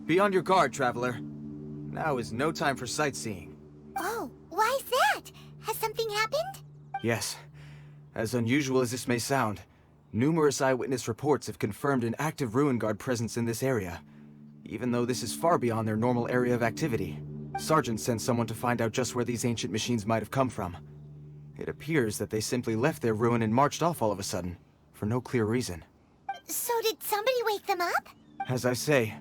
Be on your guard, traveler. Now is no time for sightseeing. Oh, why's that? Has something happened? Yes. As unusual as this may sound, numerous eyewitness reports have confirmed an active Ruin Guard presence in this area, even though this is far beyond their normal area of activity. Sergeant sent someone to find out just where these ancient machines might have come from. It appears that they simply left their ruin and marched off all of a sudden, for no clear reason. So did somebody wake them up? As I say,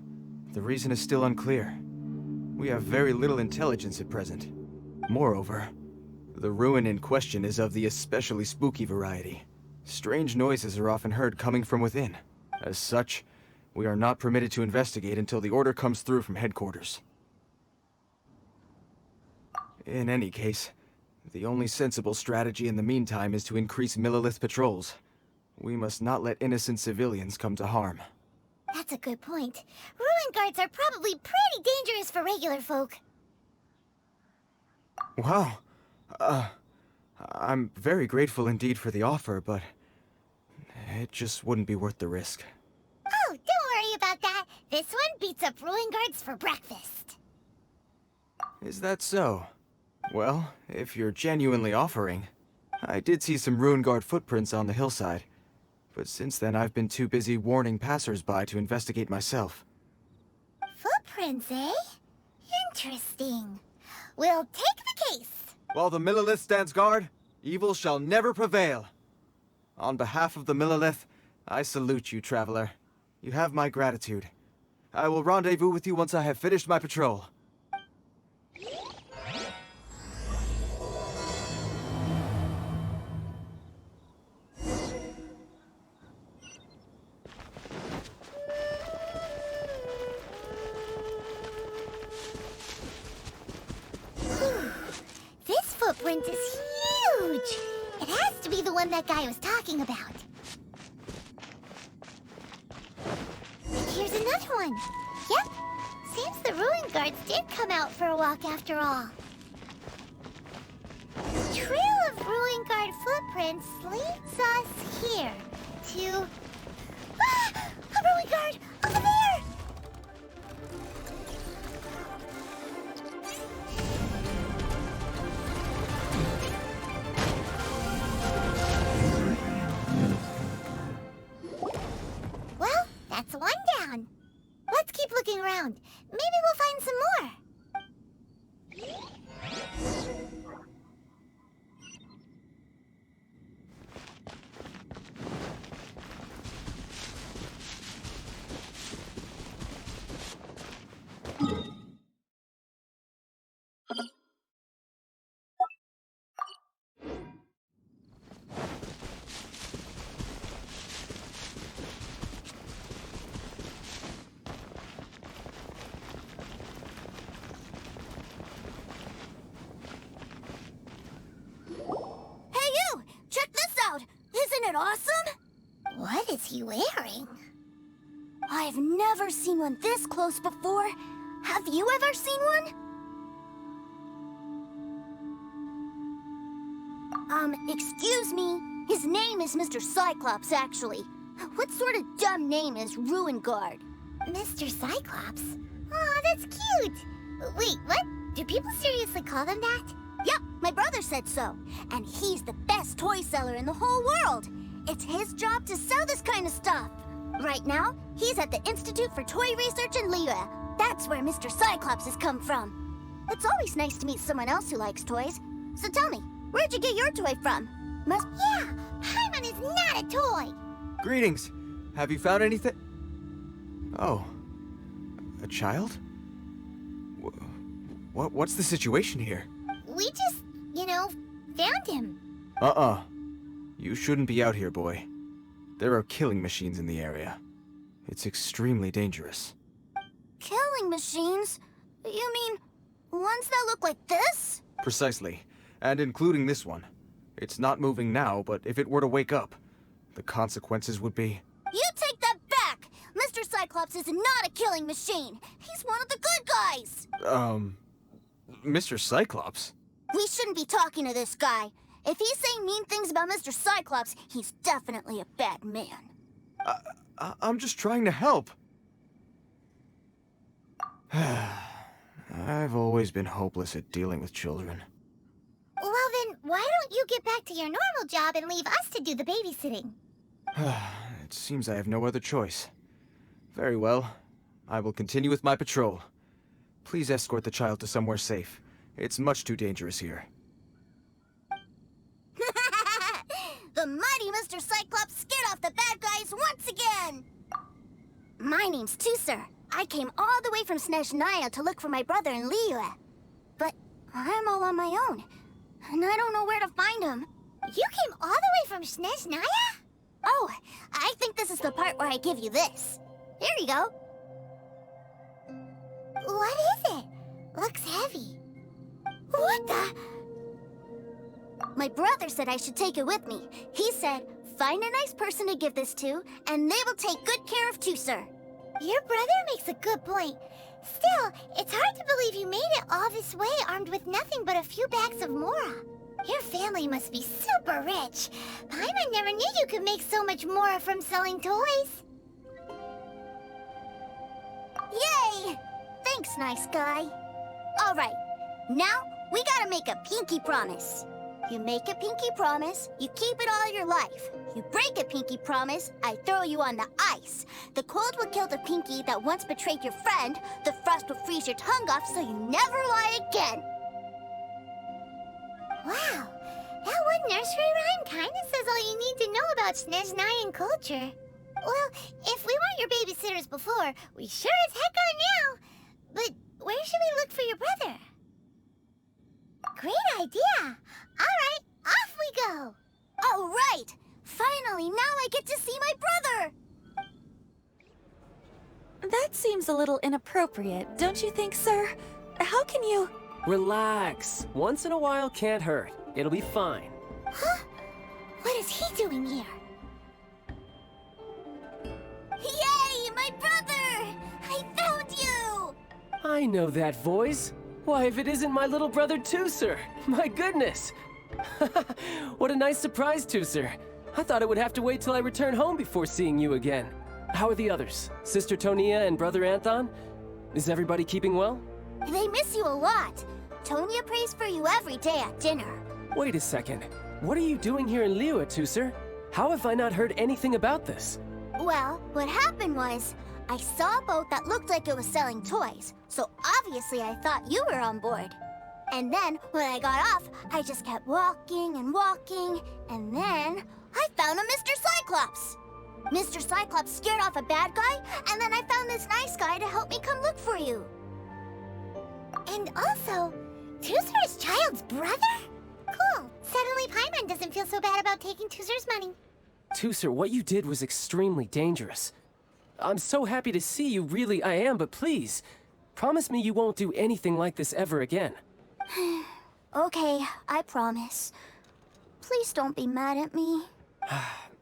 the reason is still unclear. We have very little intelligence at present. Moreover, the ruin in question is of the especially spooky variety. Strange noises are often heard coming from within. As such, we are not permitted to investigate until the order comes through from headquarters. In any case, the only sensible strategy in the meantime is to increase Millilith patrols. We must not let innocent civilians come to harm. That's a good point. Ruin guards are probably pretty dangerous for regular folk. Wow. I'm very grateful indeed for the offer, but it just wouldn't be worth the risk. Oh, don't worry about that. This one beats up ruin guards for breakfast. Is that so? Well, if you're genuinely offering. I did see some Ruin Guard footprints on the hillside, but since then I've been too busy warning passers-by to investigate myself. Footprints, eh? Interesting. We'll take the case. While the Millilith stands guard, evil shall never prevail. On behalf of the Millilith, I salute you, traveler. You have my gratitude. I will rendezvous with you once I have finished my patrol. This footprint is huge. It has to be the one that guy was talking about. And here's another one. Yep. Seems the ruin guards did come out for a walk after all. The trail of ruin guard footprints leads us here to... Ah! A ruin guard! Over there! Well, that's one down. Let's keep looking around. Maybe we'll find some more. Isn't it awesome? What is he wearing? I've never seen one this close before. Have you ever seen one? Excuse me. His name is Mr. Cyclops, actually. What sort of dumb name is Ruin Guard? Mr. Cyclops? Aw, that's cute. Wait, what? Do people seriously call them that? Yep, my brother said so. And he's the best toy seller in the whole world. It's his job to sell this kind of stuff. Right now, he's at the Institute for Toy Research in Liyue. That's where Mr. Cyclops has come from. It's always nice to meet someone else who likes toys. So tell me, where'd you get your toy from? Yeah, Paimon is not a toy. Greetings. Have you found anything? Oh. A child? What's the situation here? We just, found him. You shouldn't be out here, boy. There are killing machines in the area. It's extremely dangerous. Killing machines? You mean ones that look like this? Precisely. And including this one. It's not moving now, but if it were to wake up, the consequences would be... You take that back! Mr. Cyclops is not a killing machine. He's one of the good guys. Mr. Cyclops? We shouldn't be talking to this guy. If he's saying mean things about Mr. Cyclops, he's definitely a bad man. I'm just trying to help. I've always been hopeless at dealing with children. Well then, why don't you get back to your normal job and leave us to do the babysitting? It seems I have no other choice. Very well. I will continue with my patrol. Please escort the child to somewhere safe. It's much too dangerous here. The mighty Mr. Cyclops scared off the bad guys once again! My name's Tusser. I came all the way from Snezhnaya to look for my brother in Liyue. But I'm all on my own, and I don't know where to find him. You came all the way from Snezhnaya? Oh, I think this is the part where I give you this. Here you go. What is it? Looks heavy. What the? My brother said I should take it with me. He said, find a nice person to give this to, and they will take good care of Tusser. Your brother makes a good point. Still, it's hard to believe you made it all this way armed with nothing but a few bags of Mora. Your family must be super rich. Paimon never knew you could make so much Mora from selling toys. Yay! Thanks, nice guy. All right, now we gotta make a pinky promise. You make a pinky promise, you keep it all your life. You break a pinky promise, I throw you on the ice. The cold will kill the pinky that once betrayed your friend. The frost will freeze your tongue off so you never lie again. Wow, that one nursery rhyme kinda says all you need to know about Snezhnayan culture. Well, if we weren't your babysitters before, we sure as heck are now. But where should we look for your brother? Great idea! All right, off we go! All right! Finally, now I get to see my brother! That seems a little inappropriate, don't you think, sir? How can you... Relax. Once in a while can't hurt. It'll be fine. Huh? What is he doing here? Yay, my brother! I found you! I know that voice. Why, if it isn't my little brother Tusser! My goodness! What a nice surprise, Tusser. I thought I would have to wait till I return home before seeing you again. How are the others? Sister Tonia and Brother Anthon? Is everybody keeping well? They miss you a lot. Tonia prays for you every day at dinner. Wait a second. What are you doing here in Liyue, Tusser? How have I not heard anything about this? Well, what happened was, I saw a boat that looked like it was selling toys, so obviously I thought you were on board. And then, when I got off, I just kept walking and walking, and then I found a Mr. Cyclops! Mr. Cyclops scared off a bad guy, and then I found this nice guy to help me come look for you. And also, Tusser's Childe's brother? Cool. Suddenly Paimon doesn't feel so bad about taking Tusser's money. Tusser, what you did was extremely dangerous. I'm so happy to see you, really I am, but please, promise me you won't do anything like this ever again. Okay, I promise. Please don't be mad at me.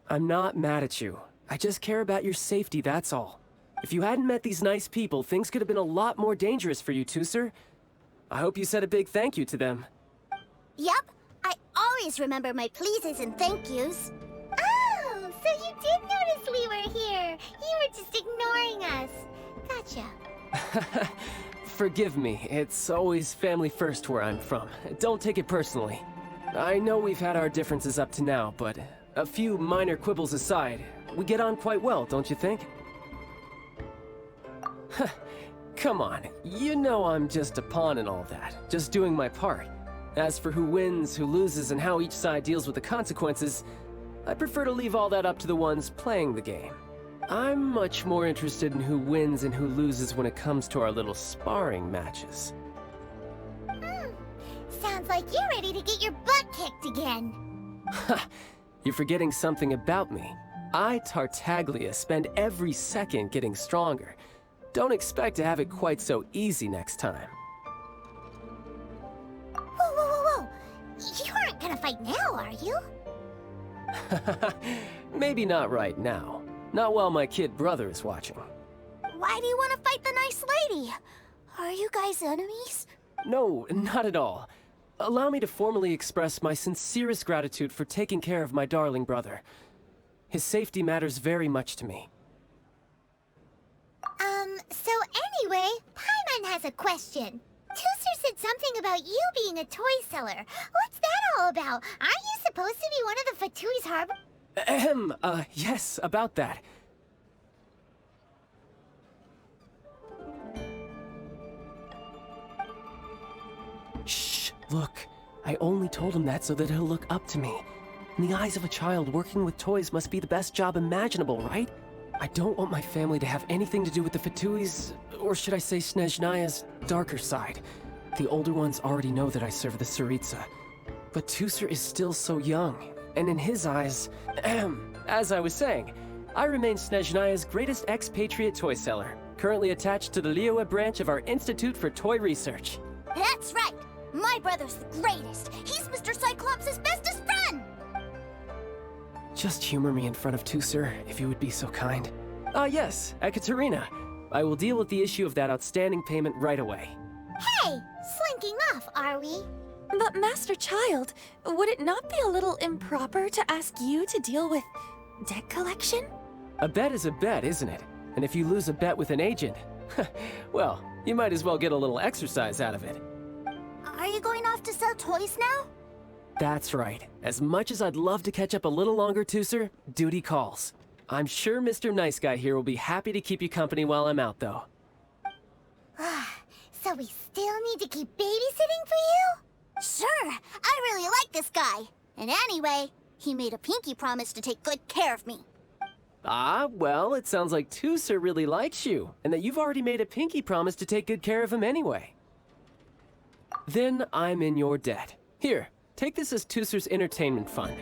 I'm not mad at you. I just care about your safety, that's all. If you hadn't met these nice people, things could have been a lot more dangerous for you, Tusser. I hope you said a big thank you to them. Yep, I always remember my pleases and thank yous. Oh, so you did notice we were here. You were just ignoring us. Gotcha. Forgive me, it's always family first where I'm from. Don't take it personally. I know we've had our differences up to now, but a few minor quibbles aside, we get on quite well, don't you think? Come on, you know I'm just a pawn in all that, just doing my part. As for who wins, who loses, and how each side deals with the consequences, I prefer to leave all that up to the ones playing the game. I'm much more interested in who wins and who loses when it comes to our little sparring matches. Sounds like you're ready to get your butt kicked again. You're forgetting something about me. I, Tartaglia, spend every second getting stronger. Don't expect to have it quite so easy next time. Whoa. You aren't gonna fight now, are you? Maybe not right now. Not while my kid brother is watching. Why do you want to fight the nice lady? Are you guys enemies? No, not at all. Allow me to formally express my sincerest gratitude for taking care of my darling brother. His safety matters very much to me. So anyway, Paimon has a question. Tooser said something about you being a toy seller. What's that all about? Aren't you supposed to be one of the Fatui's harbor? Yes, about that. Shh, look. I only told him that so that he'll look up to me. In the eyes of a child, working with toys must be the best job imaginable, right? I don't want my family to have anything to do with the Fatui's, or should I say Snezhnaya's, darker side. The older ones already know that I serve the Tsaritsa. But Tooser is still so young, and in his eyes, as I was saying, I remain Snezhnaya's greatest expatriate toy seller, currently attached to the Liyue branch of our Institute for Toy Research. That's right! My brother's the greatest! He's Mr. Cyclops' bestest friend! Just humor me in front of Tooser, if you would be so kind. Yes, Ekaterina. I will deal with the issue of that outstanding payment right away. Hey! Slinking off, are we? But Master Childe, would it not be a little improper to ask you to deal with debt collection? A bet is a bet, isn't it? And if you lose a bet with an agent, well, you might as well get a little exercise out of it. Are you going off to sell toys now? That's right. As much as I'd love to catch up a little longer, Tooser, duty calls. I'm sure Mr. Nice Guy here will be happy to keep you company while I'm out, though. So we still need to keep babysitting for you? Sure, I really like this guy. And anyway, he made a pinky promise to take good care of me. Ah, well, it sounds like Tooser really likes you, and that you've already made a pinky promise to take good care of him anyway. Then I'm in your debt. Here, take this as Tooser's entertainment fund.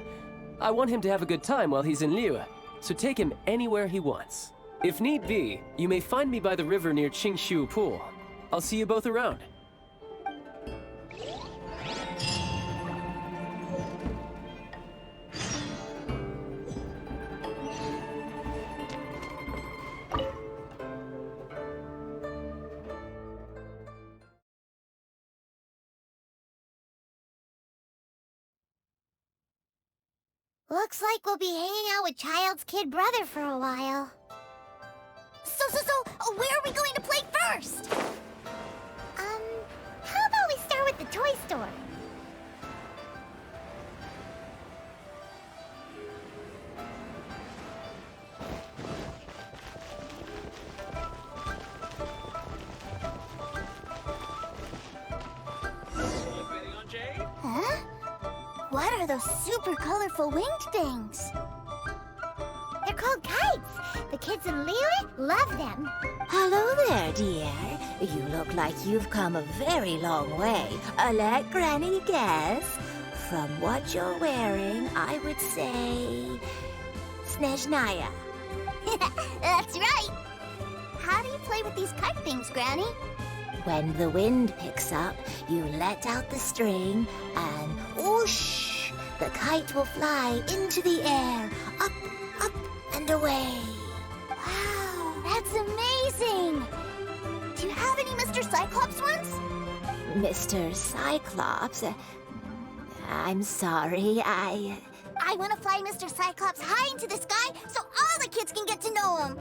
I want him to have a good time while he's in Liyue, so take him anywhere he wants. If need be, you may find me by the river near Qingshu Pool. I'll see you both around. Looks like we'll be hanging out with Childe's kid brother for a while. So, where are we going to play first? How about we start with the toy store? Huh? What are those super colorful winged things? They're called kites. The kids in Liyue love them. Hello there, dear. You look like you've come a very long way. Let Granny guess. From what you're wearing, I would say... Snezhnaya. That's right. How do you play with these kite things, Granny? When the wind picks up, you let out the string and whoosh! The kite will fly into the air, up, up, and away. Wow, that's amazing! Do you have any Mr. Cyclops ones? Mr. Cyclops? I'm sorry, I want to fly Mr. Cyclops high into the sky so all the kids can get to know him.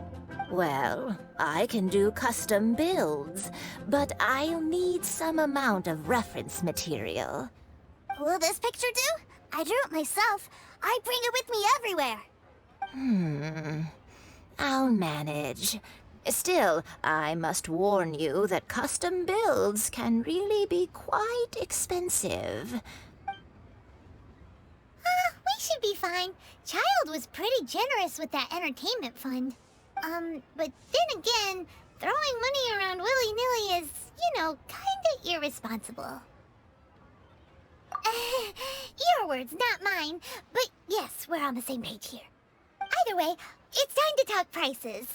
Well, I can do custom builds, but I'll need some amount of reference material. Will this picture do? I drew it myself. I bring it with me everywhere. I'll manage. Still, I must warn you that custom builds can really be quite expensive. We should be fine. Childe was pretty generous with that entertainment fund. But then again, throwing money around willy-nilly is, kinda irresponsible. Your words, not mine. But yes, we're on the same page here. Either way, it's time to talk prices.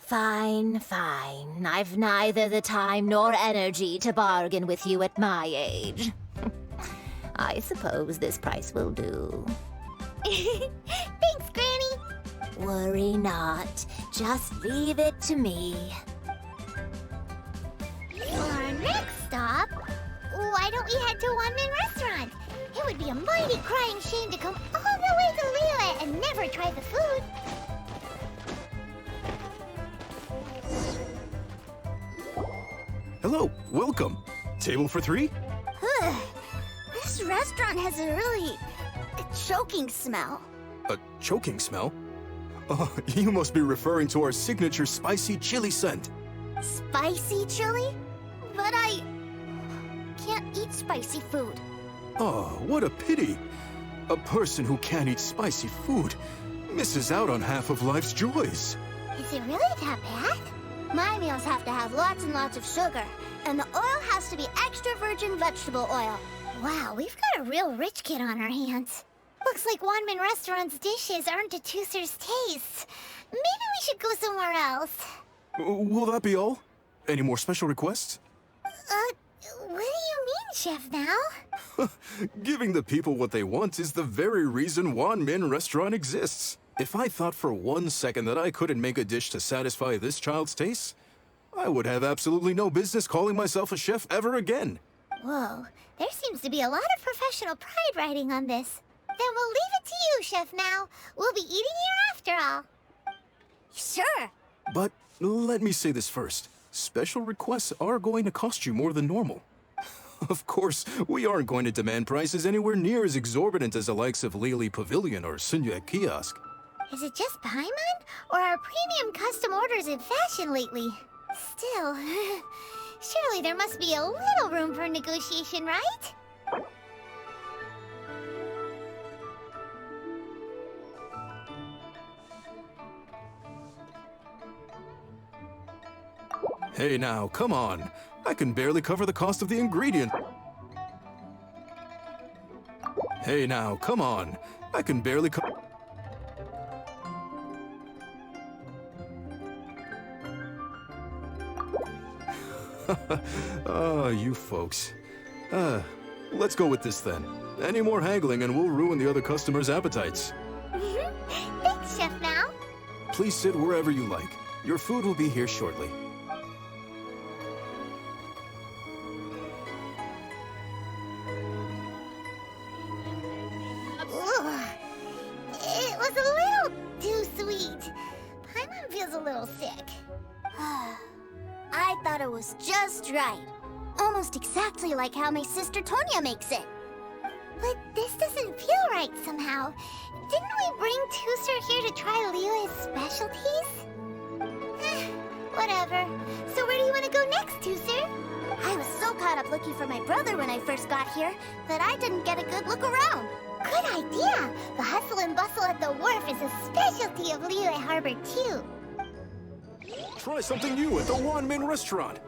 Fine, fine. I've neither the time nor energy to bargain with you at my age. I suppose this price will do. Thanks, Granny. Worry not. Just leave it to me. For our next stop, why don't we head to One Man Restaurant? It would be a mighty crying shame to come all the way to Liyue and never try the food. Hello, welcome. Table for 3? This restaurant has a really choking smell. A choking smell? Oh, you must be referring to our signature spicy chili scent. Spicy chili? But I can't eat spicy food. Oh, what a pity. A person who can't eat spicy food misses out on half of life's joys. Is it really that bad? My meals have to have lots and lots of sugar, and the oil has to be extra virgin vegetable oil. Wow, we've got a real rich kid on our hands. Looks like Wanman Restaurant's dishes aren't to Tooser's taste. Maybe we should go somewhere else. Will that be all? Any more special requests? What do you mean, Chef now? Giving the people what they want is the very reason Wan Min Restaurant exists. If I thought for 1 second that I couldn't make a dish to satisfy this child's taste, I would have absolutely no business calling myself a chef ever again. Whoa, there seems to be a lot of professional pride riding on this. Then we'll leave it to you, Chef Mao. We'll be eating here after all. Sure. But let me say this first. Special requests are going to cost you more than normal. Of course, we aren't going to demand prices anywhere near as exorbitant as the likes of Lily Pavilion or Sunya Kiosk. Is it just Paimon? Or are premium custom orders in fashion lately? Still, surely there must be a little room for negotiation, right? Hey now, come on. I can barely cover the cost of the ingredient. Hey now, come on. I can barely you folks. Let's go with this then. Any more haggling and we'll ruin the other customers' appetites. Thanks, Chef Mao. Please sit wherever you like. Your food will be here shortly. It was a little too sweet. Paimon feels a little sick. I thought it was just right. Almost exactly like how my sister Tonya makes it. But this doesn't feel right somehow. Didn't we bring Tooser here to try Liyue's specialties? Whatever. So where do you want to go next, Tooser? I was so caught up looking for my brother when I first got here that I didn't get a good look around. Good idea! The hustle and bustle at the wharf is a specialty of Liyue Harbor, too. Try something new at the Wan Min Restaurant.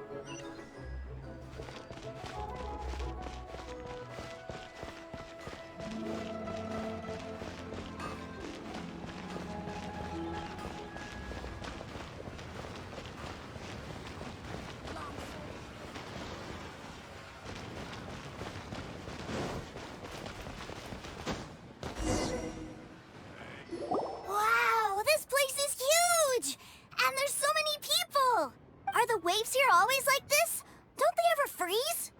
Wow, this place is huge! And there's so many people! Are the waves here always like this? Don't they ever freeze?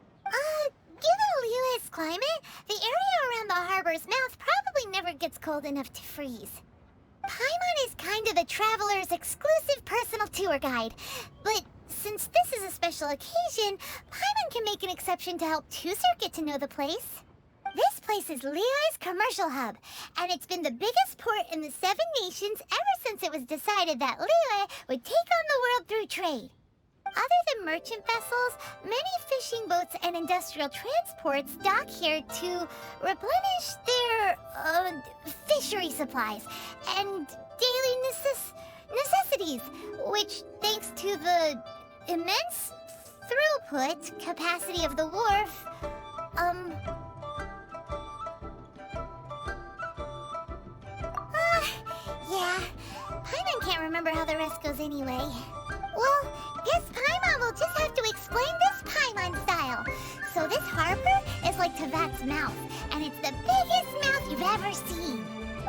Given Liyue's climate, the area around the harbor's mouth probably never gets cold enough to freeze. Paimon is kind of the traveler's exclusive personal tour guide. But since this is a special occasion, Paimon can make an exception to help Tooser get to know the place. This place is Liyue's commercial hub, and it's been the biggest port in the Seven Nations ever since it was decided that Liyue would take on the world through trade. Other than merchant vessels, many fishing boats and industrial transports dock here to replenish their, fishery supplies and daily necessities, which, thanks to the immense throughput capacity of the wharf, yeah, Paimon can't remember how the rest goes anyway. Well, guess Paimon will just have to explain this Paimon style. So this harbor is like Tavat's mouth, and it's the biggest mouth you've ever seen.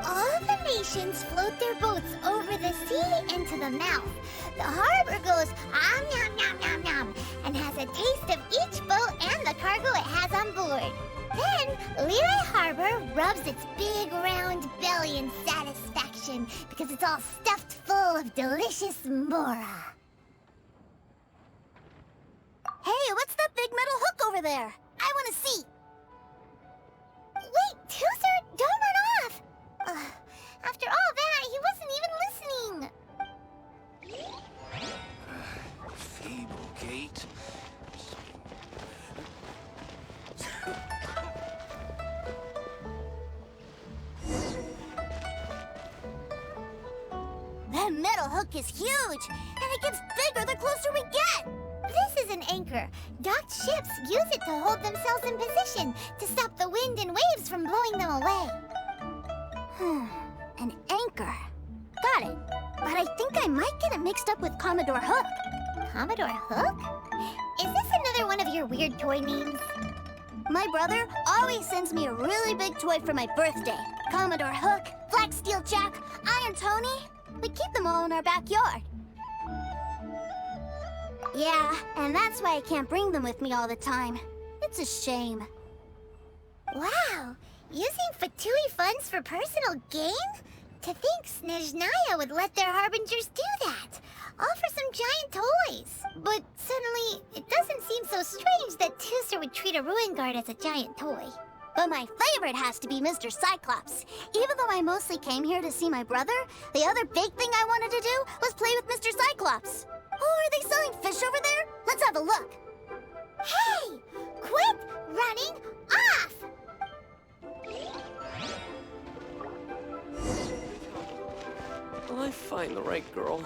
All the nations float their boats over the sea into the mouth. The harbor goes nom nom nom nom and has a taste of each boat and the cargo it has on board. Then Lehigh Harbor rubs its big round belly in satisfaction because it's all stuffed full of delicious mora. Hey, what's that big metal hook over there? I want to see. Wait, Tooser, don't run off! After all that, he wasn't even listening. Feeble gate. That metal hook is huge, and it gets bigger the closer we get. This is an anchor. Docked ships use it to hold themselves in position to stop the wind and waves from blowing them away. An anchor. Got it. But I think I might get it mixed up with Commodore Hook. Commodore Hook? Is this another one of your weird toy names? My brother always sends me a really big toy for my birthday. Commodore Hook, Black Steel Jack, Iron Tony. We keep them all in our backyard. Yeah, and that's why I can't bring them with me all the time. It's a shame. Wow, using Fatui funds for personal gain? To think Snezhnaya would let their harbingers do that. All for some giant toys. But suddenly, it doesn't seem so strange that Tooster would treat a ruin guard as a giant toy. But my favorite has to be Mr. Cyclops. Even though I mostly came here to see my brother, the other big thing I wanted to do was play with Mr. Cyclops. Oh, are they selling fish over there? Let's have a look. Hey! Quit running off! Will I find the right girl?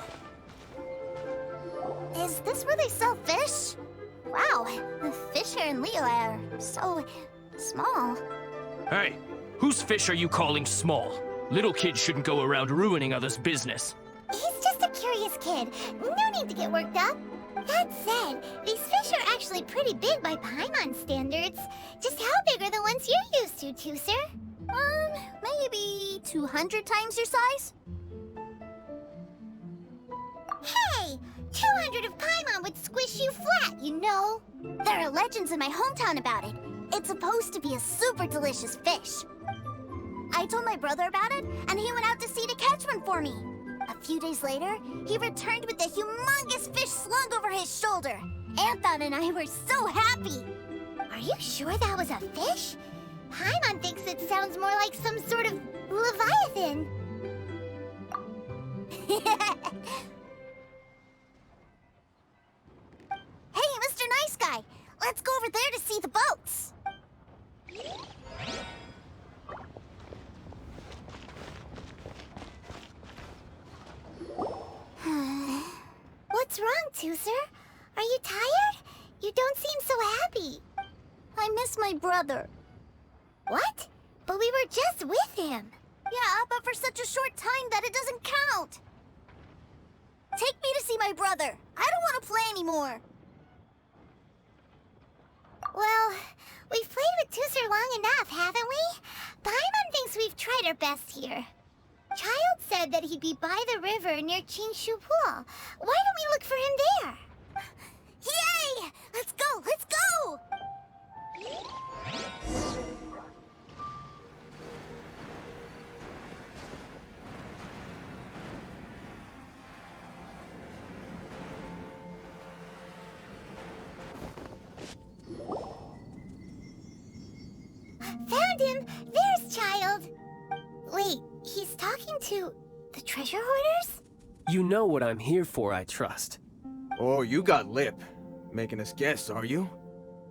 Is this where they sell fish? Wow, the fish here in Lehigh are so small. Hey, whose fish are you calling small? Little kids shouldn't go around ruining others' business. He's just a curious kid. No need to get worked up. That said, these fish are actually pretty big by Paimon standards. Just how big are the ones you're used to, Tooser? Maybe 200 times your size? Hey! 200 of Paimon would squish you flat, you know. There are legends in my hometown about it. It's supposed to be a super delicious fish. I told my brother about it, and he went out to sea to catch one for me. A few days later, he returned with a humongous fish slung over his shoulder. Anthon and I were so happy. Are you sure that was a fish? Paimon thinks it sounds more like some sort of leviathan. Hey, Mr. Nice Guy, let's go over there to see the boats. What's wrong, Tooser? Are you tired? You don't seem so happy. I miss my brother. What? But we were just with him. Yeah, but for such a short time that it doesn't count. Take me to see my brother. I don't want to play anymore. Well, we've played with Tooser long enough, haven't we? Paimon thinks we've tried our best here. Childe said that he'd be by the river near Chinshu Pool. Why don't we look for him there? Yay! Let's go! Let's go! Found him! There's Childe! Wait, he's talking to the treasure hoarders? You know what I'm here for, I trust. Oh, you got lip. Making us guess, are you?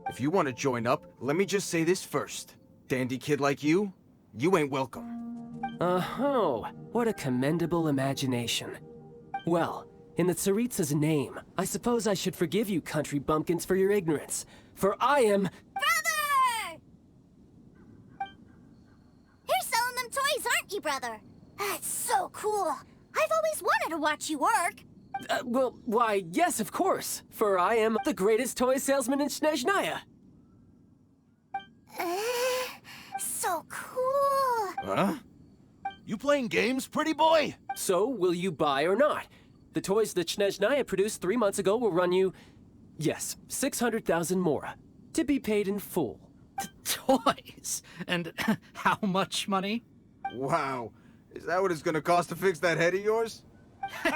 If you want to join up, let me just say this first. Dandy kid like you ain't welcome. Oh, what a commendable imagination. Well, in the Tsaritsa's name, I suppose I should forgive you country bumpkins for your ignorance, for I am... Brother! You're selling them toys, aren't you, brother? That's so cool. I've always wanted to watch you work. well, why, yes, of course, for I am the greatest toy salesman in Snezhnaya. So cool. Huh? You playing games, pretty boy? So, will you buy or not? The toys that Snezhnaya produced 3 months ago will run you, yes, 600,000 mora, to be paid in full. Toys? And how much money? Wow. Is that what it's gonna cost to fix that head of yours? Look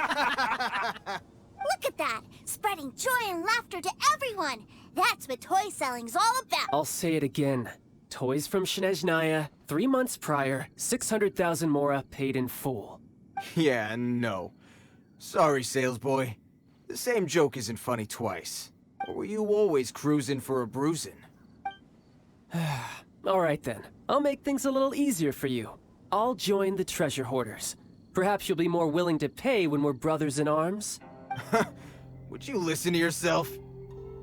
at that! Spreading joy and laughter to everyone! That's what toy selling's all about! I'll say it again. Toys from Snezhnaya, 3 months prior, 600,000 mora paid in full. Yeah, no. Sorry, sales boy. The same joke isn't funny twice. Or were you always cruising for a bruising? All right then. I'll make things a little easier for you. I'll join the treasure hoarders. Perhaps you'll be more willing to pay when we're brothers in arms? Would you listen to yourself?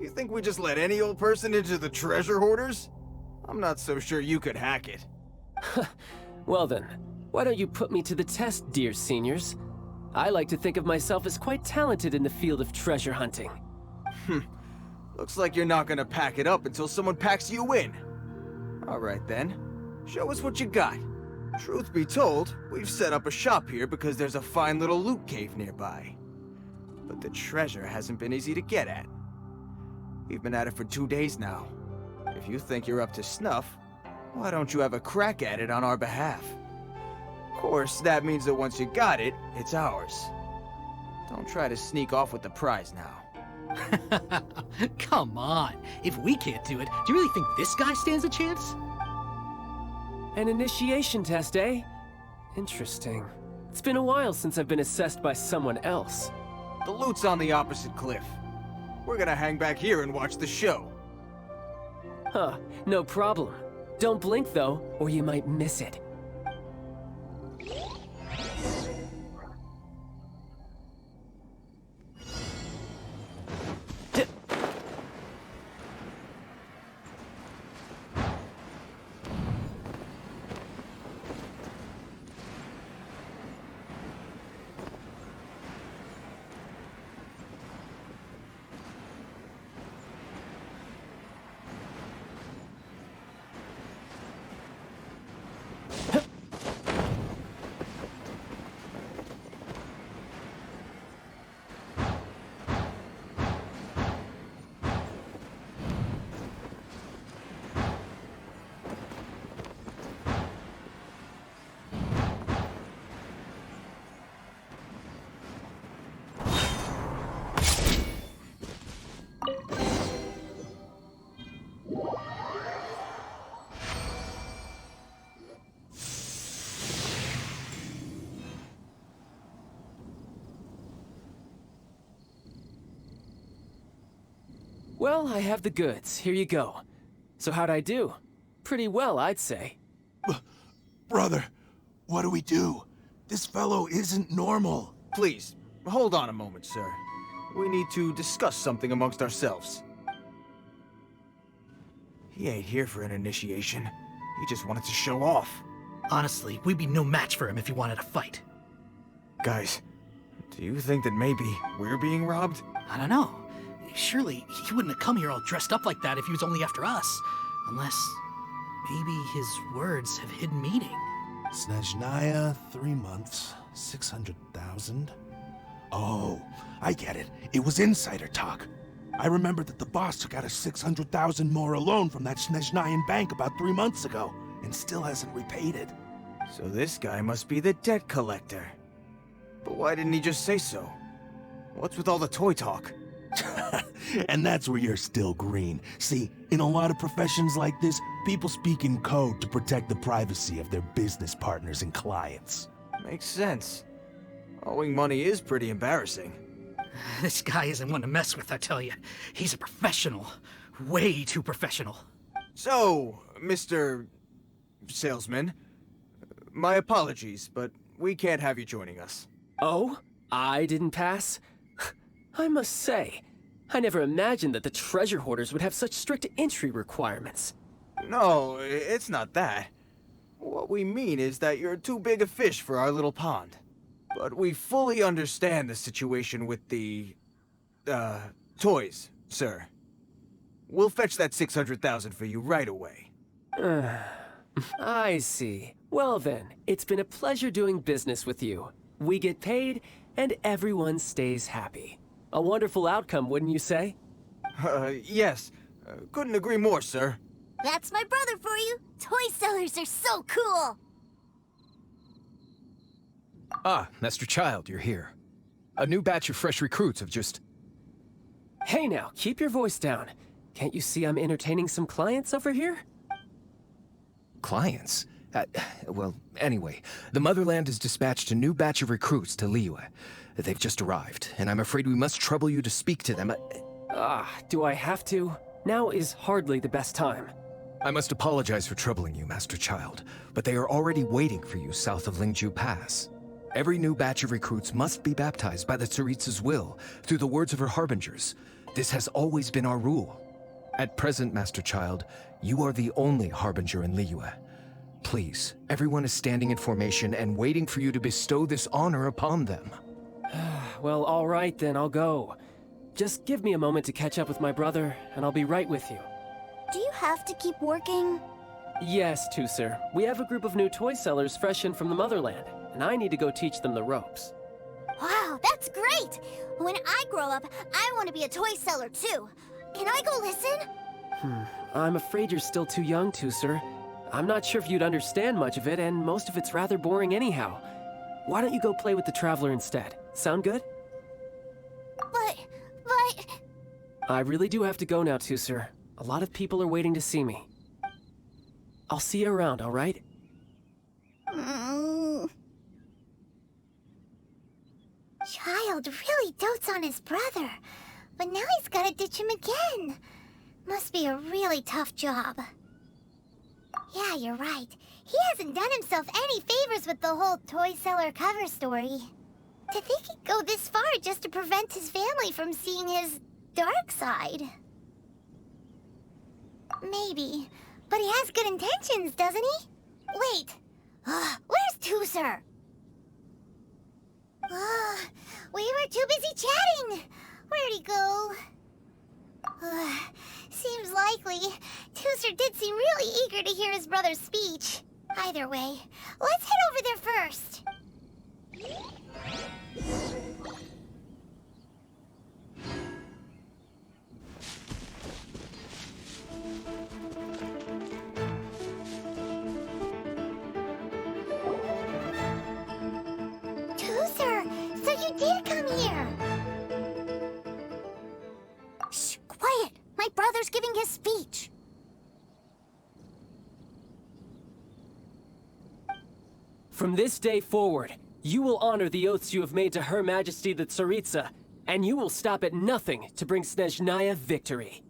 You think we just let any old person into the treasure hoarders? I'm not so sure you could hack it. Well then, why don't you put me to the test, dear seniors? I like to think of myself as quite talented in the field of treasure hunting. Looks like you're not gonna pack it up until someone packs you in. All right then, show us what you got. Truth be told, we've set up a shop here because there's a fine little loot cave nearby. But the treasure hasn't been easy to get at. We've been at it for 2 days now. If you think you're up to snuff, why don't you have a crack at it on our behalf? Of course, that means that once you got it, it's ours. Don't try to sneak off with the prize now. Come on. If we can't do it, do you really think this guy stands a chance? An initiation test, eh? Interesting. It's been a while since I've been assessed by someone else. The loot's on the opposite cliff. We're gonna hang back here and watch the show. Huh, no problem. Don't blink though, or you might miss it. Well, I have the goods. Here you go. So how'd I do? Pretty well, I'd say. Brother, what do we do? This fellow isn't normal. Please, hold on a moment, sir. We need to discuss something amongst ourselves. He ain't here for an initiation. He just wanted to show off. Honestly, we'd be no match for him if he wanted a fight. Guys, do you think that maybe we're being robbed? I don't know. Surely he wouldn't have come here all dressed up like that if he was only after us. Unless maybe his words have hidden meaning. Snezhnaya, 3 months, 600,000. Oh, I get it. It was insider talk. I remember that the boss took out a 600,000 more loan from that Snezhnayan bank about 3 months ago, and still hasn't repaid it. So this guy must be the debt collector. But why didn't he just say so? What's with all the toy talk? And that's where you're still green. See, in a lot of professions like this, people speak in code to protect the privacy of their business partners and clients. Makes sense. Owing money is pretty embarrassing. This guy isn't one to mess with, I tell you. He's a professional. Way too professional. So, Mr. Salesman, my apologies, but we can't have you joining us. Oh? I didn't pass? I must say, I never imagined that the treasure hoarders would have such strict entry requirements. No, it's not that. What we mean is that you're too big a fish for our little pond. But we fully understand the situation with the, toys, sir. We'll fetch that 600,000 for you right away. I see. Well then, it's been a pleasure doing business with you. We get paid, and everyone stays happy. A wonderful outcome, wouldn't you say? Yes. Couldn't agree more, sir. That's my brother for you. Toy sellers are so cool. Ah, Master Childe, you're here. A new batch of fresh recruits have just... Hey now, keep your voice down. Can't you see I'm entertaining some clients over here? Clients? Well, anyway, the Motherland has dispatched a new batch of recruits to Liyue. They've just arrived, and I'm afraid we must trouble you to speak to them. Do I have to? Now is hardly the best time. I must apologize for troubling you, Master Childe, but they are already waiting for you south of Lingju Pass. Every new batch of recruits must be baptized by the Tsaritsa's will, through the words of her harbingers. This has always been our rule. At present, Master Childe, you are the only harbinger in Liyue. Please, everyone is standing in formation and waiting for you to bestow this honor upon them. Well, all right then, I'll go. Just give me a moment to catch up with my brother, and I'll be right with you. Do you have to keep working? Yes, Tusser. We have a group of new toy sellers fresh in from the Motherland, and I need to go teach them the ropes. Wow, that's great! When I grow up, I want to be a toy seller too. Can I go listen? I'm afraid you're still too young, Tusser. I'm not sure if you'd understand much of it, and most of it's rather boring anyhow. Why don't you go play with the Traveler instead? Sound good? But... I really do have to go now, Tusser. A lot of people are waiting to see me. I'll see you around, all right? Childe really dotes on his brother, but now he's gotta ditch him again. Must be a really tough job. Yeah, you're right. He hasn't done himself any favors with the whole toy seller cover story. To think he'd go this far just to prevent his family from seeing his dark side. Maybe, but he has good intentions, doesn't he? Wait, where's Tusser? We were too busy chatting. Where'd he go? Seems likely. Tusser did seem really eager to hear his brother's speech. Either way, let's head over there first. Tusser, so you did come here. Shh, quiet. My brother's giving his speech. From this day forward, you will honor the oaths you have made to Her Majesty the Tsaritsa, and you will stop at nothing to bring Snezhnaya victory.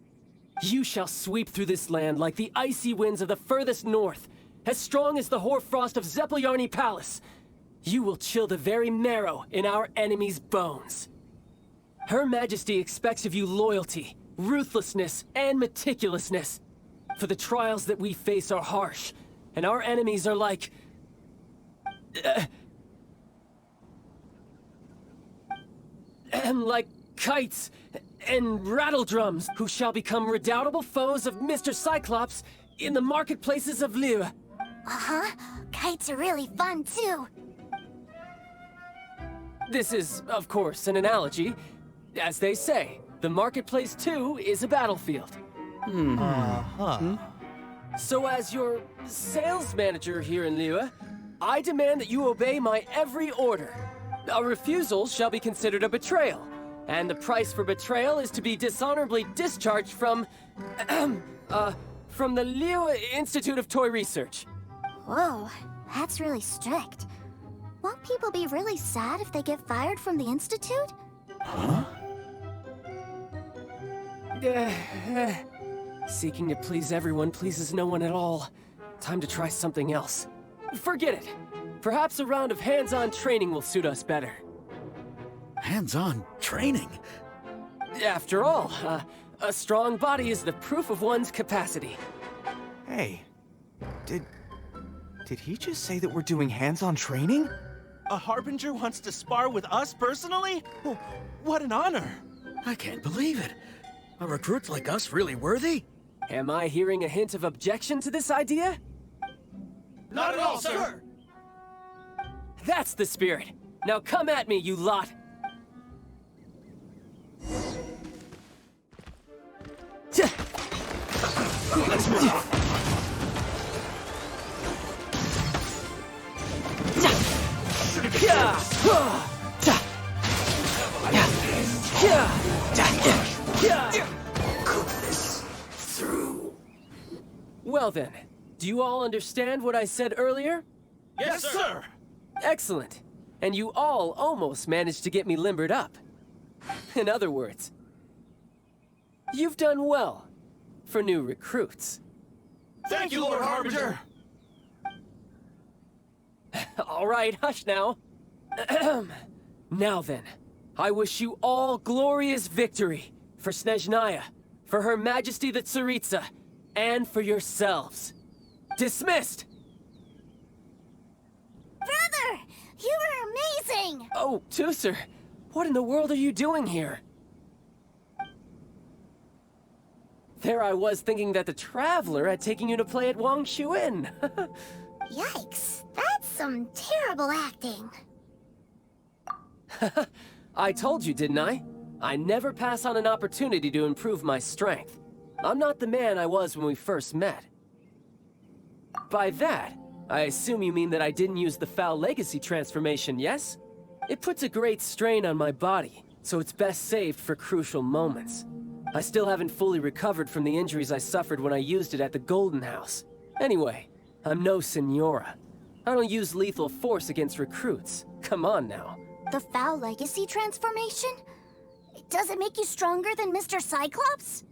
You shall sweep through this land like the icy winds of the furthest north, as strong as the hoarfrost of Zeppeljärni Palace. You will chill the very marrow in our enemies' bones. Her Majesty expects of you loyalty, ruthlessness, and meticulousness. For the trials that we face are harsh, and our enemies are like... like kites and rattledrums who shall become redoubtable foes of Mr. Cyclops in the marketplaces of Liyue. Kites are really fun, too. This is, of course, an analogy. As they say, the marketplace, too, is a battlefield. So as your sales manager here in Liyue, I demand that you obey my every order. A refusal shall be considered a betrayal, and the price for betrayal is to be dishonorably discharged from the Liyue Institute of Toy Research. Whoa, that's really strict. Won't people be really sad if they get fired from the Institute? Seeking to please everyone pleases no one at all. Time to try something else. Forget it. Perhaps a round of hands-on training will suit us better. Hands-on training? After all, a strong body is the proof of one's capacity. Hey, did he just say that we're doing hands-on training? A harbinger wants to spar with us personally? Oh, what an honor! I can't believe it. Are recruits like us really worthy? Am I hearing a hint of objection to this idea? Not at all, sir! That's the spirit! Now come at me, you lot! Let's move! Well then, do you all understand what I said earlier? Yes, sir! Excellent. And you all almost managed to get me limbered up. In other words, you've done well for new recruits. Thank you, Lord Harbinger! All right, hush now. Now then, I wish you all glorious victory for Snezhnaya, for Her Majesty the Tsaritsa, and for yourselves. Dismissed! Brother! You were amazing! Oh, Tusser, what in the world are you doing here? There I was thinking that the Traveler had taken you to play at Wang Shuin. Yikes, that's some terrible acting. I told you, didn't I? I never pass on an opportunity to improve my strength. I'm not the man I was when we first met. By that, I assume you mean that I didn't use the Foul Legacy transformation, yes? It puts a great strain on my body, so it's best saved for crucial moments. I still haven't fully recovered from the injuries I suffered when I used it at the Golden House. Anyway, I'm no Senora. I don't use lethal force against recruits. Come on now. The Foul Legacy transformation? Does it make you stronger than Mr. Cyclops?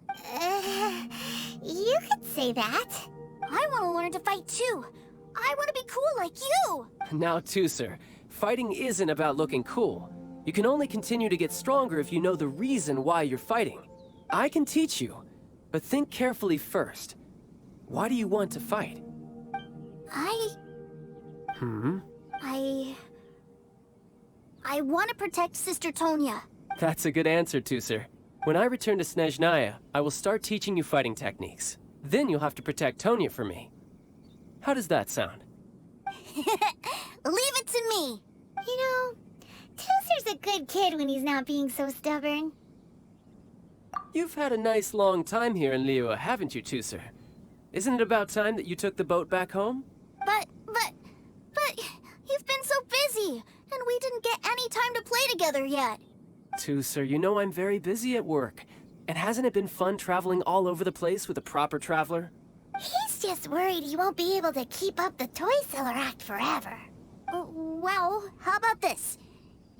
You could say that. I want to learn to fight too. I want to be cool like you. Now, Tusser, fighting isn't about looking cool. You can only continue to get stronger if you know the reason why you're fighting. I can teach you, but think carefully first. Why do you want to fight? I want to protect Sister Tonya. That's a good answer, Tusser. When I return to Snezhnaya, I will start teaching you fighting techniques. Then you'll have to protect Tonya for me. How does that sound? Leave it to me. You know, Tusser's a good kid when he's not being so stubborn. You've had a nice long time here in Liyue, haven't you, Tusser? Isn't it about time that you took the boat back home? But you've been so busy, and we didn't get any time to play together yet. Tusser, you know I'm very busy at work. And hasn't it been fun traveling all over the place with a proper traveler? He's just worried he won't be able to keep up the toy seller act forever. Well, how about this?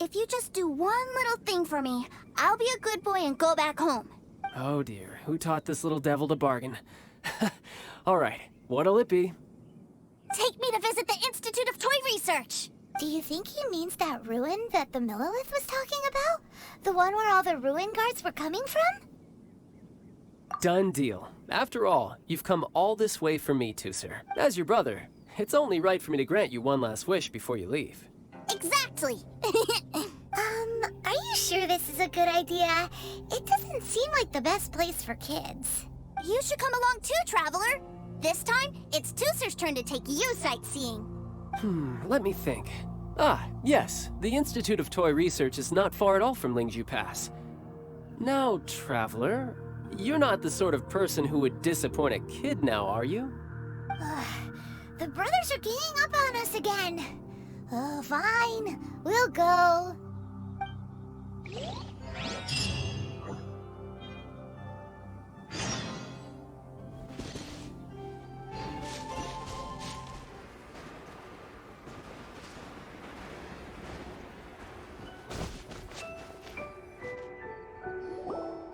If you just do one little thing for me, I'll be a good boy and go back home. Oh dear, who taught this little devil to bargain? All right, what'll it be? Take me to visit the Institute of Toy Research. Do you think he means that ruin that the Millilith was talking about? The one where all the ruin guards were coming from? Done deal. After all, you've come all this way for me, Tusser. As your brother, it's only right for me to grant you one last wish before you leave. Exactly. Are you sure this is a good idea? It doesn't seem like the best place for kids. You should come along too, Traveler. This time, it's Tusser's turn to take you sightseeing. Let me think. Ah, yes, the Institute of Toy Research is not far at all from Lingju Pass. Now, Traveler, you're not the sort of person who would disappoint a kid now, are you? The brothers are ganging up on us again. Oh, fine. We'll go.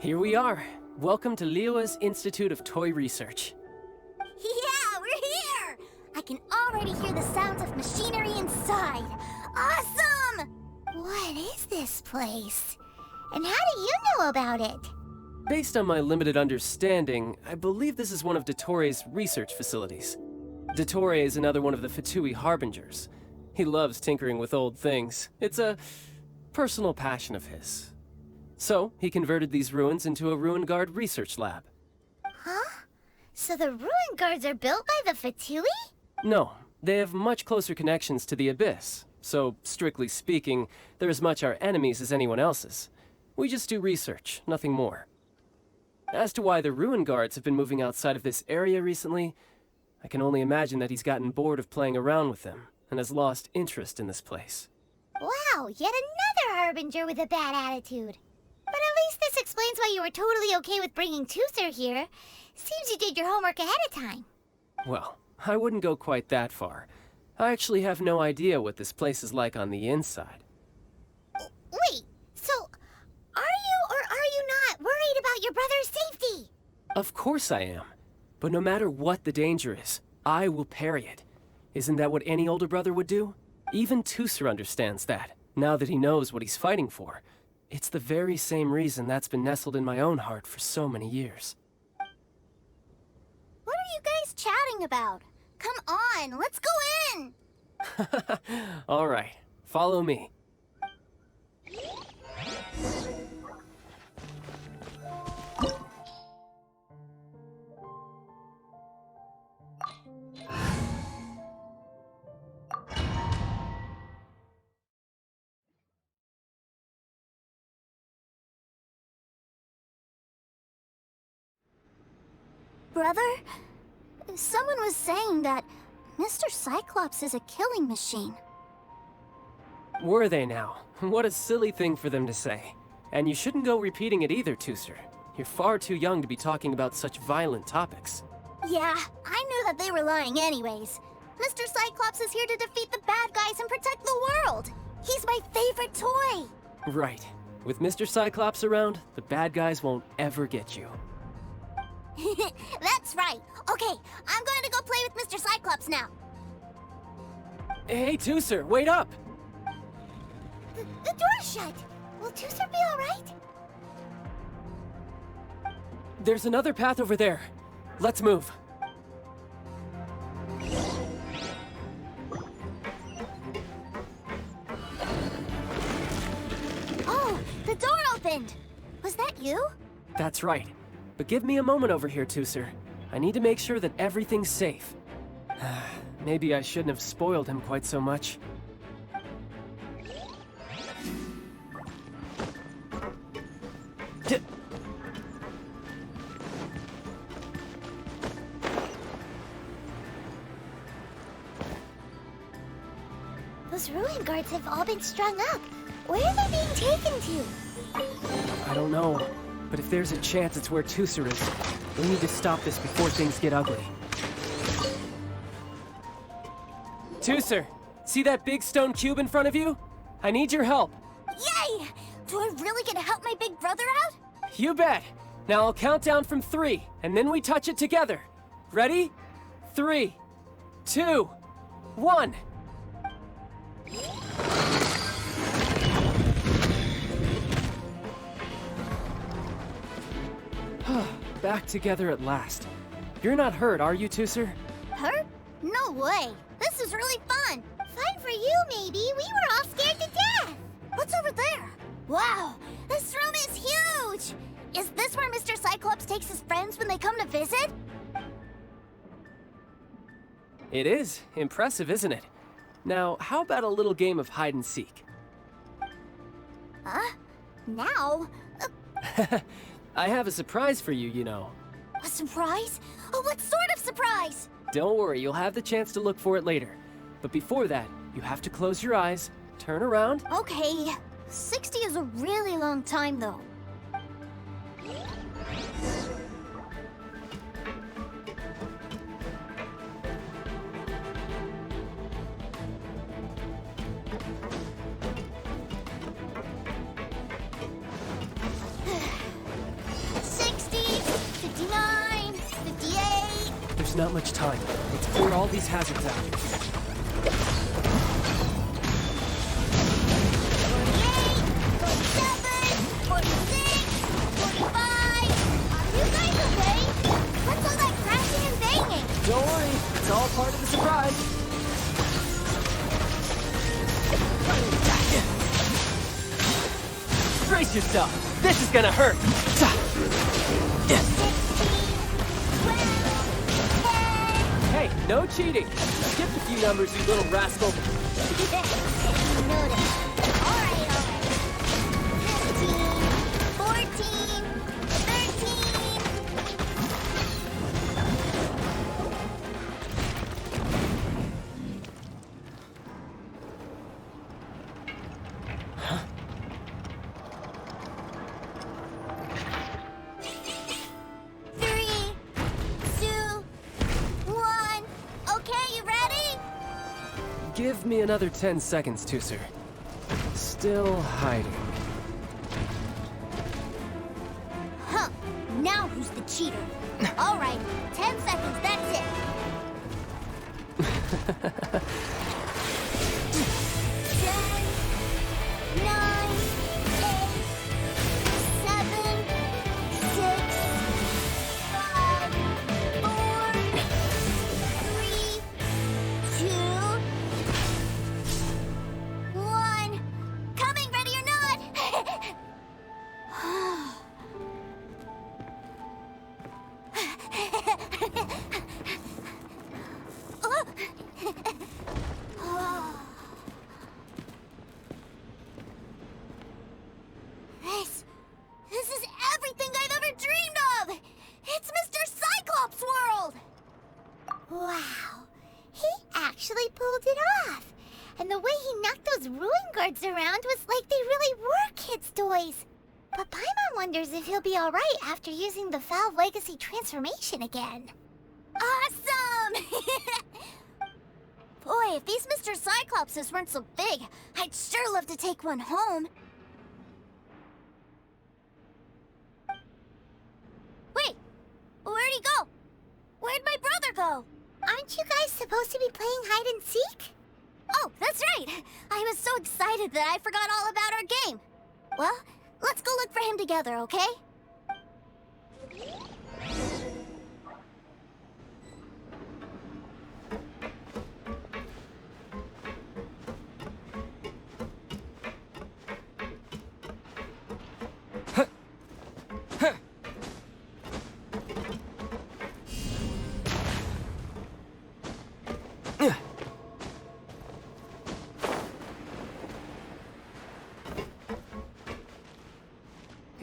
Here we are. Welcome to Liyue's Institute of Toy Research. Yeah, we're here! I can already hear the sounds of machinery inside. Awesome! What is this place? And how do you know about it? Based on my limited understanding, I believe this is one of Dottoro's research facilities. Dottore is another one of the Fatui Harbingers. He loves tinkering with old things. It's a personal passion of his. So, he converted these ruins into a Ruin Guard research lab. Huh? So the ruin guards are built by the Fatui? No, They have much closer connections to the Abyss, so strictly speaking, they're as much our enemies as anyone else's. We just do research, nothing more. As to why the Ruin Guards have been moving outside of this area recently, I can only imagine that he's gotten bored of playing around with them and has lost interest in this place. Wow, yet another Harbinger with a bad attitude. But at least this explains why you were totally okay with bringing Tooser here. Seems you did your homework ahead of time. Well, I wouldn't go quite that far. I actually have no idea what this place is like on the inside. Wait, so are you or are you not worried about your brother's safety? Of course I am. But no matter what the danger is, I will parry it. Isn't that what any older brother would do? Even Tooser understands that, now that he knows what he's fighting for. It's the very same reason that's been nestled in my own heart for so many years. What are you guys chatting about? Come on, let's go in! All right, follow me. Brother, someone was saying that Mr. Cyclops is a killing machine. Were they now? What a silly thing for them to say. And you shouldn't go repeating it either, Tooser. You're far too young to be talking about such violent topics. Yeah, I knew that they were lying anyways. Mr. Cyclops is here to defeat the bad guys and protect the world. He's my favorite toy. Right. With Mr. Cyclops around, the bad guys won't ever get you. That's right. Okay, I'm going to go play with Mr. Cyclops now. Hey, Tooser, wait up! The door's shut. Will Tooser be alright? There's another path over there. Let's move. Oh, the door opened. Was that you? That's right. But give me a moment over here, Tooser. I need to make sure that everything's safe. Maybe I shouldn't have spoiled him quite so much. Those ruin guards have all been strung up. Where are they being taken to? I don't know, but if there's a chance it's where Tooser is, we need to stop this before things get ugly. Tooser, see that big stone cube in front of you? I need your help. Yay! Do I really get to help my big brother out? You bet. Now I'll count down from 3, and then we touch it together. Ready? 3, 2, 1. Back together at last. You're not hurt, are you, Tooser? Hurt? No way. This is really fun. Fun for you, maybe. We were all scared to death. What's over there? Wow, this room is huge. Is this where Mr. Cyclops takes his friends when they come to visit? It is. Impressive, isn't it? Now, how about a little game of hide and seek? Huh? Now? I have a surprise for you, you know. A surprise? Oh, what sort of surprise? Don't worry, you'll have the chance to look for it later. But before that, you have to close your eyes, turn around. Okay. 60 is a really long time, though. There's not much time. Let's clear all these hazards out. 48, 47, 46, 45. Are you guys okay? What's all that crashing and banging? Don't worry, it's all part of the surprise. Brace yourself. This is gonna hurt. Hey, No cheating! Skipped a few numbers, you little rascal! You noticed. Alright. 15, 14, 13. Three, two, one. Okay, you ready? Give me another 10 seconds, Tooser. Still hiding. Huh. Now who's the cheater? Alright, 10 seconds, that's it. 10, 9, 8, 7, 6, 5, 4, 3, 2, 1. Coming, ready or not? This is everything I've ever dreamed of! It's Mr. Cyclops' world! Wow, he actually pulled it off. And the way he knocked those ruin guards around was like they really were kids' toys. But Paimon wonders if he'll be alright after using the Valve Legacy transformation again. Awesome! Boy, if these Mr. Cyclopses weren't so big, I'd sure love to take one home. Wait, where'd he go? Where'd my brother go? Aren't you guys supposed to be playing hide and seek? Oh, that's right! I was so excited that I forgot all about our game. Well, let's go look for him together, okay?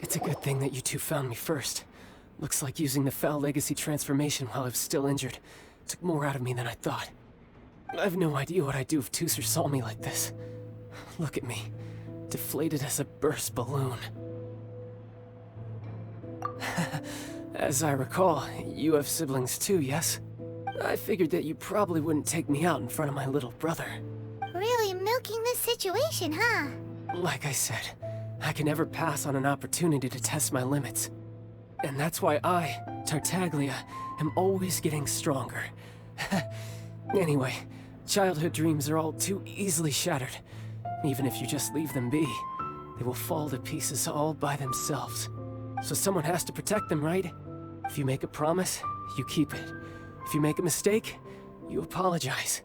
It's a good thing that you two found me first. Looks like using the Foul Legacy transformation while I was still injured took more out of me than I thought. I have no idea what I'd do if Tooser saw me like this. Look at me, deflated as a burst balloon. As I recall, you have siblings too, yes? I figured that you probably wouldn't take me out in front of my little brother. Really milking this situation, huh? Like I said, I can never pass on an opportunity to test my limits. And that's why I, Tartaglia, am always getting stronger. Anyway, childhood dreams are all too easily shattered. Even if you just leave them be, they will fall to pieces all by themselves. So someone has to protect them, right? If you make a promise, you keep it. If you make a mistake, you apologize.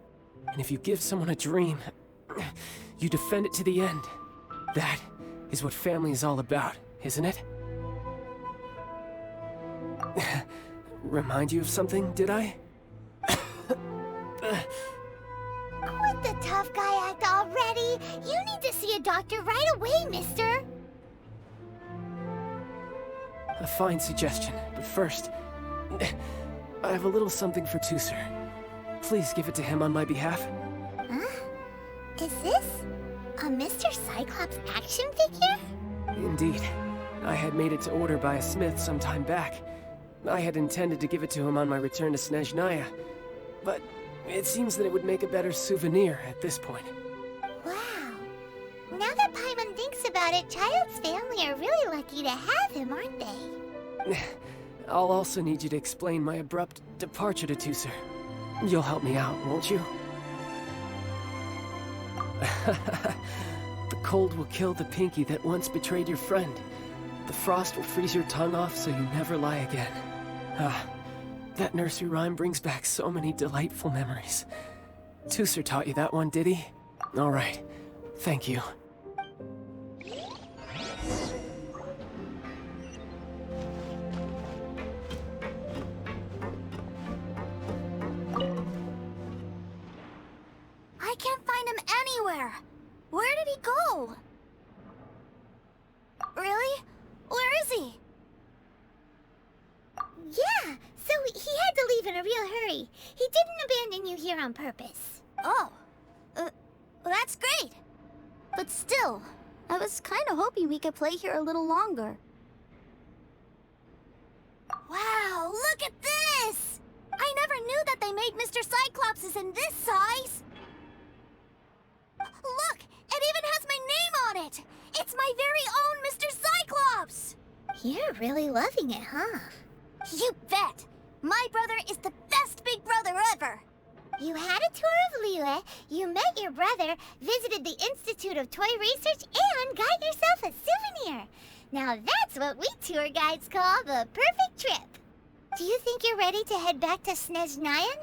And if you give someone a dream, you defend it to the end. That is what family is all about, isn't it? Remind you of something, did I? Quit the tough guy act already! You need to see a doctor right away, mister! A fine suggestion, but first, I have a little something for Tooser. Please give it to him on my behalf. Huh? Is this a Mr. Cyclops action figure? Indeed. I had made it to order by a smith some time back. I had intended to give it to him on my return to Snezhnaya, but it seems that it would make a better souvenir at this point. Wow. Now that Paimon thinks about it, Childe's family are really lucky to have him, aren't they? I'll also need you to explain my abrupt departure to Tooser. You'll help me out, won't you? The cold will kill the pinky that once betrayed your friend. The frost will freeze your tongue off so you never lie again. Ah, that nursery rhyme brings back so many delightful memories. Tooser taught you that one, did he? All right, thank you. did he go? Really? Where is he? Yeah, so he had to leave in a real hurry. He didn't abandon you here on purpose. Oh. Well, that's great. But still, I was kind of hoping we could play here a little longer. Wow, look at this! I never knew that they made Mr. Cyclops in this size! Look! It even has my name on it! It's my very own Mr. Cyclops! You're really loving it, huh? You bet! My brother is the best big brother ever! You had a tour of Liyue, you met your brother, visited the Institute of Toy Research, and got yourself a souvenir. Now that's what we tour guides call the perfect trip. Do you think you're ready to head back to Snezhnaya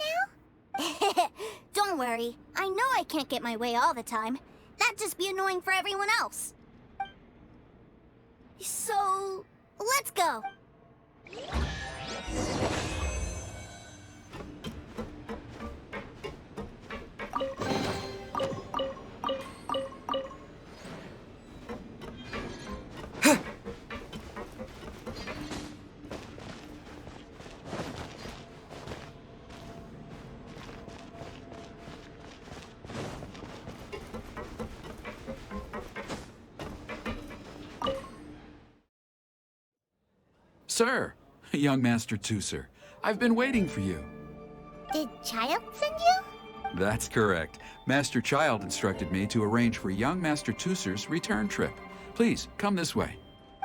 now? Don't worry. I know I can't get my way all the time. That'd just be annoying for everyone else. So, let's go. Sir, young Master Tooser, I've been waiting for you. Did Childe send you? That's correct. Master Childe instructed me to arrange for young Master Tooser's return trip. Please, come this way.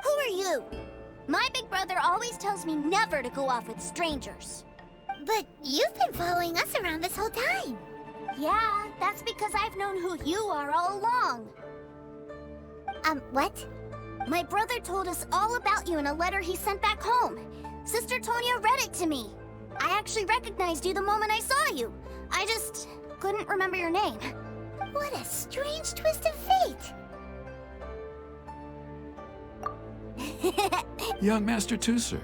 Who are you? My big brother always tells me never to go off with strangers. But you've been following us around this whole time. Yeah, that's because I've known who you are all along. What? My brother told us all about you in a letter he sent back home. Sister Tonya read it to me. I actually recognized you the moment I saw you. I just couldn't remember your name. What a strange twist of fate. Young Master Tooser,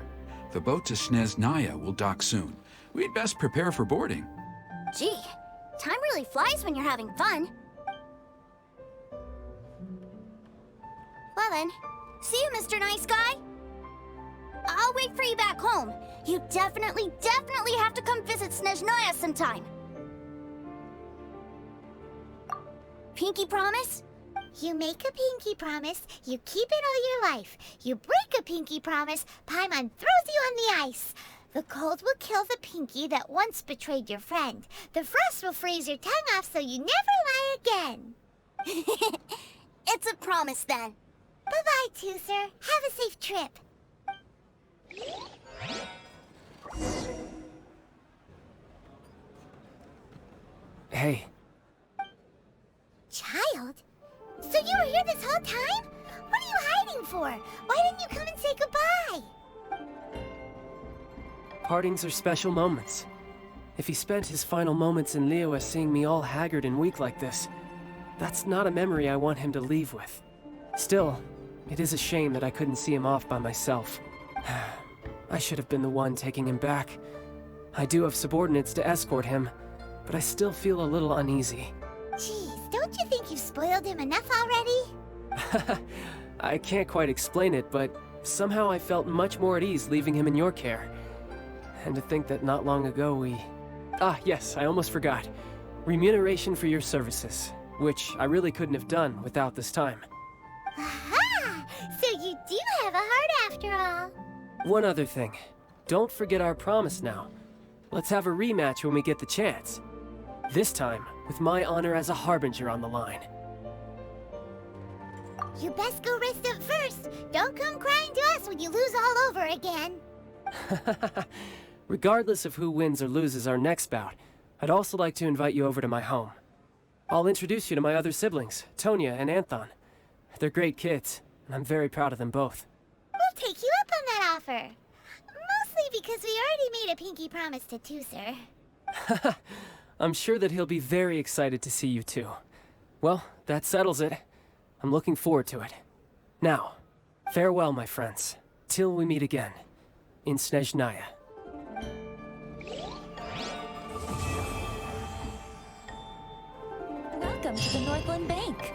the boat to Snezhnaya will dock soon. We'd best prepare for boarding. Gee, time really flies when you're having fun. Well then, see you, Mr. Nice Guy. I'll wait for you back home. You definitely have to come visit Snezhnaya sometime. Pinky promise? You make a pinky promise, you keep it all your life. You break a pinky promise, Paimon throws you on the ice. The cold will kill the pinky that once betrayed your friend. The frost will freeze your tongue off so you never lie again. It's a promise then. Bye-bye, Tooser. Have a safe trip. Hey. Childe? So you were here this whole time? What are you hiding for? Why didn't you come and say goodbye? Partings are special moments. If he spent his final moments in Liyue seeing me all haggard and weak like this, that's not a memory I want him to leave with. Still, it is a shame that I couldn't see him off by myself. I should have been the one taking him back. I do have subordinates to escort him, but I still feel a little uneasy. Jeez, don't you think you've spoiled him enough already? I can't quite explain it, but somehow I felt much more at ease leaving him in your care. And to think that not long ago we... Ah, yes, I almost forgot. Remuneration for your services, which I really couldn't have done without this time. Aha! So you do have a heart after all. One other thing. Don't forget our promise now. Let's have a rematch when we get the chance. This time, with my honor as a harbinger on the line. You best go rest up first. Don't come crying to us when you lose all over again. Regardless of who wins or loses our next bout, I'd also like to invite you over to my home. I'll introduce you to my other siblings, Tonya and Anthon. They're great kids, and I'm very proud of them both. We'll take you up on that offer. Mostly because we already made a pinky promise to Tooser. I'm sure that he'll be very excited to see you too. Well, that settles it. I'm looking forward to it. Now, farewell, my friends, till we meet again, in Snezhnaya. Welcome to the Northland Bank.